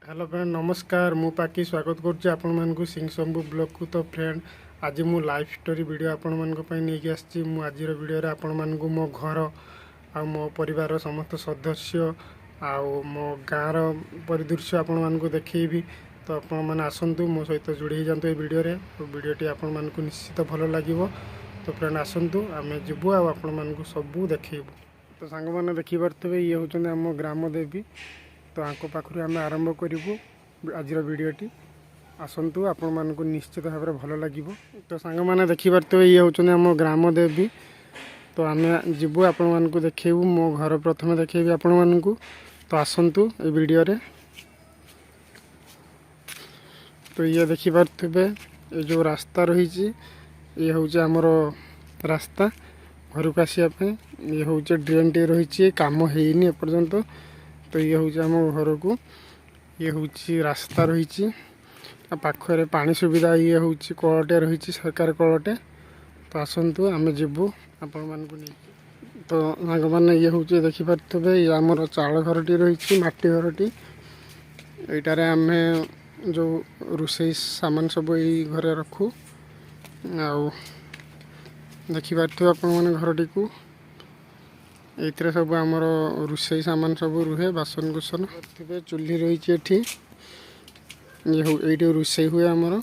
Hello friend नमस्कार मु पाकी स्वागत करुच्ची आपण मानकु सिंह शंभू ब्लॉग को। तो फ्रेंड आज मु लाइफ स्टोरी वीडियो आपण मानक पई नेकी आछि। मु आजिर वीडियो रे आपण मानकु मो घर आ मो परिवार समस्त सदस्य आ मो गाँर परिदृश्य आपण मानकु देखैबी। तो आपण माने आसंतु मो सहित जोड़ी जांतु ए वीडियो रे। तो वीडियोटी आपण मानकु निश्चित भलो लागिवो। तो फ्रेंड आसंतु आमे जिबु आ आपण मानकु सबु देखैबु। तो सांग माने देखि परतबे ये होचन हम ग्राम देवी। तो आंको पाखरु आम आरंभ करूँ आज वीडियोटी। आसतु आपण मानक निश्चित भाव में भल लगे। तो सांग मैंने देखिपे ये हूँ आम ग्राम देवी। तो आम जीवु आपण मानक देखू मो घर प्रथम देखी आपण मानक। तो आसतु ये वीडियो रे। तो ये देखिपे ये जो रास्ता रही ये हूँ आमर रास्ता घर को आसवाई। ये हूँ ड्रेन टे रही काम होनी एपर्यंत। तो ये हूँ आम घर को ये हूँ रास्ता रही पाखरे पानी सुविधा ये हूँ कलटे रही सरकार कलटे। तो आसतु आम जीवु आपण मानक नहीं। तो सांग मैंने ये हूँ देखिपे ये आमर चाल घरटी रही माटी घरटी। यटार आम जो रोषे सामान सब यही घरे रखू आ देखिपे आपण मैंने घरटी को ये सब आमर रोषे सामान सब रुहे बासन कुसन थे चूल्ही रही ये रोषे हुए आमर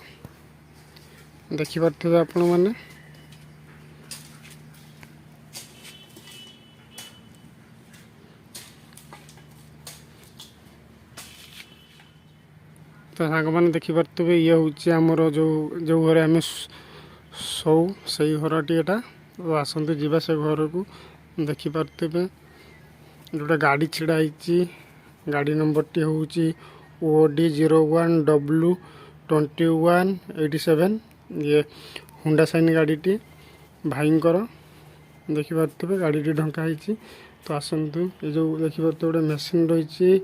देखिपे आपण मैंने। तो सांग मैंने देखिपे ये हूँ आमर जो जो घर आम सौ से घरटी एटा। तो आसतु जीवा से घर को देखिपे जोटा गाड़ी छिड़ाई गाड़ी नंबर टी हूँ OD 01W2187। ये हुंडा साइन गाड़ी टी भाईंकर देखिपे गाड़ी टी ढंकाई। तो आसतु ये जो देखिपे गोटे मेसीन रही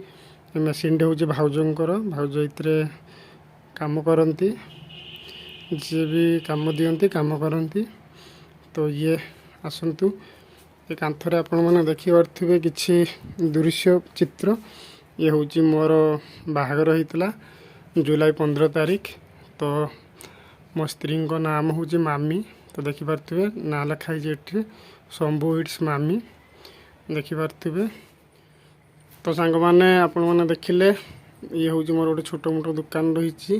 मेसीन टे हूँ भाउजंकर भाउज इतरे काम करती जी भी काम दियंती काम करती। तो ये आसतु ये कांथरे आपण मैंने देखिपे किसी दृश्य चित्र। ये हूँ मोर बाहागर होता जुलाई 15 तारीख। तो मो स्त्री नाम हूँ मामी। तो देखिपे ना लिखाई शंभू इट्स मामी देखिपे। तो सांग मैंने आपण मैंने देखिले ये हूँ मोर गोटे छोट मोट दुकान रही।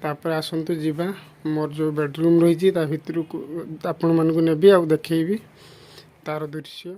तापर आसतु जीवा मोर जो बेडरूम रही भितर आपण मानक नेबी आ देखी तार दृश्य।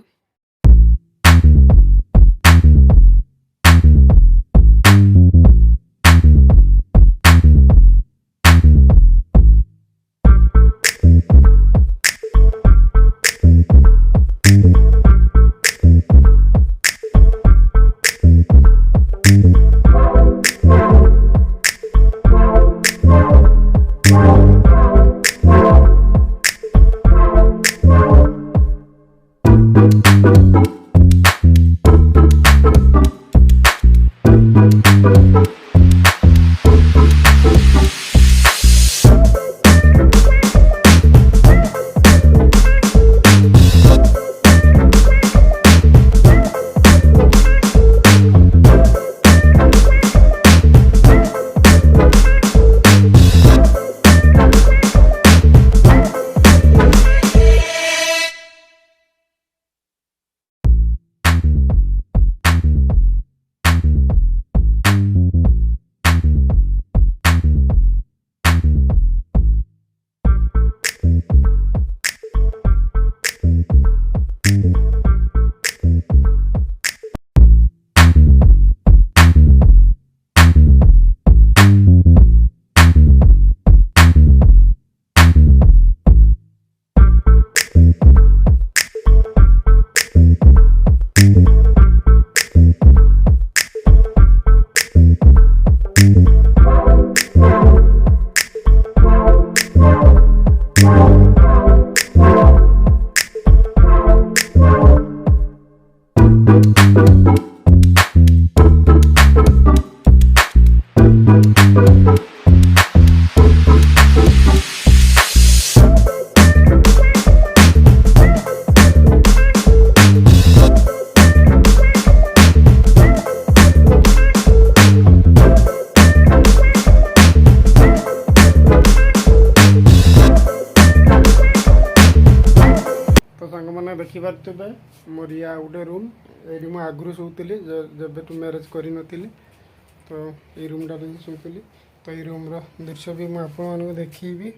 ଦେଖିପାରୁଥିବେ ମୋର ଇଏ ଆଉ ଗୋଟେ ରୁମ୍। ଏଇଠି ମୁଁ ଆଗରୁ ଶୋଉଥିଲି ଯେବେଠୁ ମ୍ୟାରେଜ୍ କରିନଥିଲି। ତ ଏଇ ରୁମ୍ଟାରେ ହିଁ ଶୋଉଥିଲି। ତ ଏଇ ରୁମ୍ର ଦୃଶ୍ୟ ବି ମୁଁ ଆପଣମାନଙ୍କୁ ଦେଖେଇବି।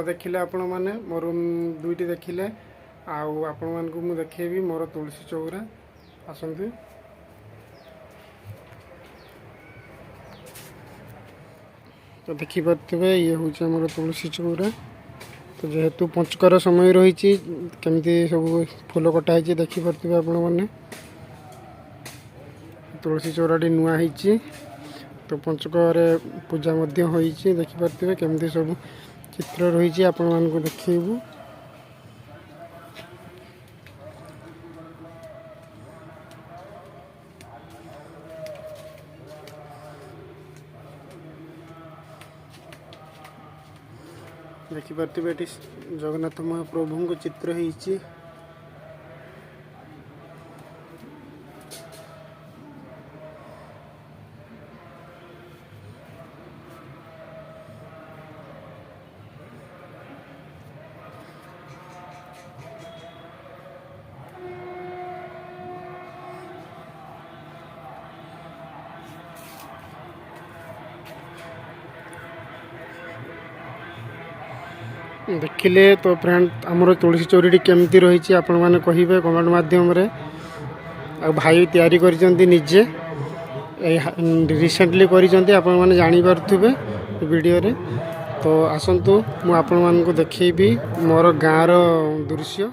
देखिले आपण मैंने मो रूम दुईटी देखिले आपण मानकु मु देखेबी मोर तुलसी चौरा आसंतु। तो देखी पारे ये हूँ मोर तुलसी चौरा। तो जेहेतु पंचकर समय रही केमती सब फूल कटाई देखी पारे आपण मैंने तुलसी चौराटी नुआ होती। तो पंचकर पूजा होती देखी पारे केमती सब चित्र रही आपण मानकु देखिबू। देखी पारे जगन्नाथ महाप्रभु चित्र होती। देखिले तो फ्रेंड आमर तुलसी चौरी केमती रही आपण मैंने कहे कमेंट माध्यम रे। भाई तैयारी करिसेंती निजे रिसेंटली करिसेंती आपण मैंने जानि पारुथिबे वीडियो रे। तो आसंतु मु आपण मानकु देखैबी मोर गाँर दृश्य।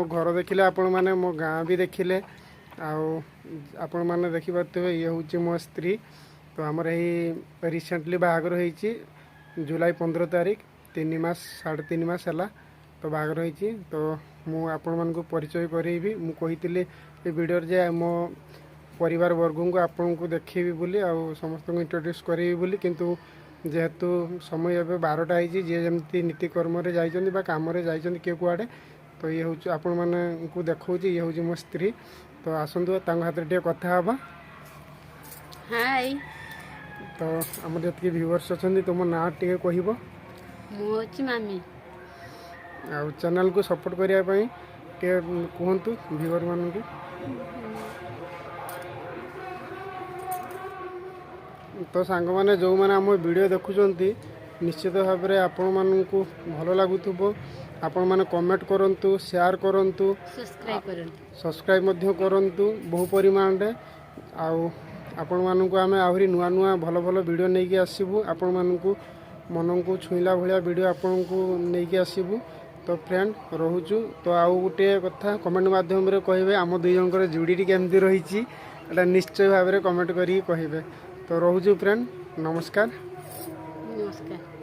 घर देखिले आपण माने मो गाँ भी देखिले आपण माने देखि पारथिबे ये होची मो स्त्री। तो हमर एही रिसेंटली बाहागर होईची जुलाई 15 तारीख 3 मास 3.5 मास हला। तो बाहागर होईची। तो मु आपण मानकु परिचय करेबी। मु कहितिले ए वीडियो जे मो परिवार वर्ग को आपन को देखिबी बोली आ समस्त को इंट्रोड्यूस करेबी बोली। किंतु जेहेतु समय एबे 12टा होईची जे जेमती नीति कर्म रे जाइचंदी बा काम रे जाइचंदी के कुआडे। तो ये हूँ आपण मैंने देखी ये हूँ मो स्त्री। तो आसतु हाथ टे कथा हाँ। हाय। तो आम जी व्यूअर्स अच्छा तुम ना टे कह मामी चैनल को सपोर्ट करने कहतु व्यूअर मान तो सांग मैंने जो मैंने आम वीडियो देखुंत निश्चित भाव में आपण मानू भल लगुव। आपण माने कमेंट करंतु शेयर करंतु सब्सक्राइब मध्य करंतु बहु परिमाण रे। आपण मानू आम आहरी नुआ नुआ भल भल वीडियो नहीं कि आसबू। आपण मानू मन को छुईला भाया वीडियो आपण को नहीं कि आसबू। तो फ्रेंड रोचु। तो आउ गोटे कथा कमेंट माध्यम रे कहे आम दुई जनकर जोड़ी केमती रही निश्चय भाव में कमेंट करें। ତ ରହୁଛି ଫ୍ରେଣ୍ଡ, ନମସ୍କାର। ନମସ୍କାର।